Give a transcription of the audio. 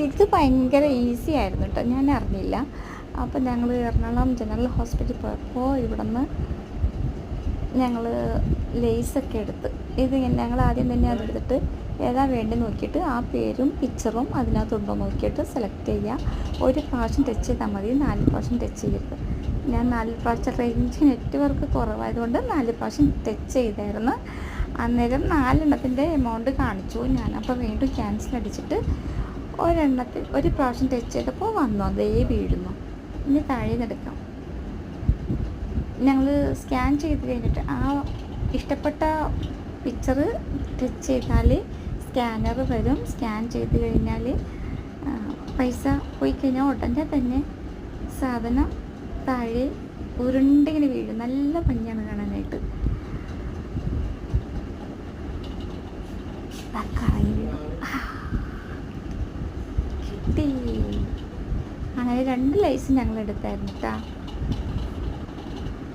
ഇത് ഭയങ്കര ഈസി ആയിരുന്നു കേട്ടോ, ഞാൻ അറിഞ്ഞില്ല. അപ്പോൾ ഞങ്ങൾ എറണാകുളം ജനറൽ ഹോസ്പിറ്റലിൽ പോയപ്പോൾ ഇവിടെ നിന്ന് ഞങ്ങൾ ലേസൊക്കെ എടുത്ത് ഞങ്ങൾ ആദ്യം തന്നെ അതെടുത്തിട്ട് ഏതാ വേണ്ടി നോക്കിയിട്ട് ആ പേരും പിക്ചറും അതിനകത്തുണ്ടോ നോക്കിയിട്ട് സെലക്ട് ചെയ്യുക. ഒരു പ്രാവശ്യം ടച്ച് ചെയ്താൽ മതി, 4 പ്രാവശ്യം ടച്ച് ചെയ്യരുത്. ഞാൻ 4 പ്രാവശ്യം റേഞ്ച് നെറ്റ്വർക്ക് കുറവായതുകൊണ്ട് 4 പ്രാവശ്യം ടച്ച് ചെയ്തായിരുന്നു. അന്നേരം 4 എമൗണ്ട് കാണിച്ചു. ഞാനപ്പോൾ വീണ്ടും ക്യാൻസൽ അടിച്ചിട്ട് ഒരു പ്രാവശ്യം ടച്ച് ചെയ്തപ്പോൾ വന്നു, അതേ വീഴുന്നു. ഇനി താഴെ നിന്ന് എടുക്കാം. ഞങ്ങൾ സ്കാൻ ചെയ്ത് കഴിഞ്ഞിട്ട് ആ ഇഷ്ടപ്പെട്ട പിക്ചർ ടച്ച് ചെയ്താൽ സ്കാനർ വരും. സ്കാൻ ചെയ്ത് കഴിഞ്ഞാൽ പൈസ പോയി കഴിഞ്ഞാൽ ഉടനെ തന്നെ സാധനം താഴെ ഉരുണ്ടിങ്ങനെ വീഴും. നല്ല ഭംഗിയാണ് കാണാനായിട്ട്. കിട്ടി. അങ്ങനെ 2 ലൈസ് ഞങ്ങൾ എടുത്തായിരുന്നു കേട്ടോ.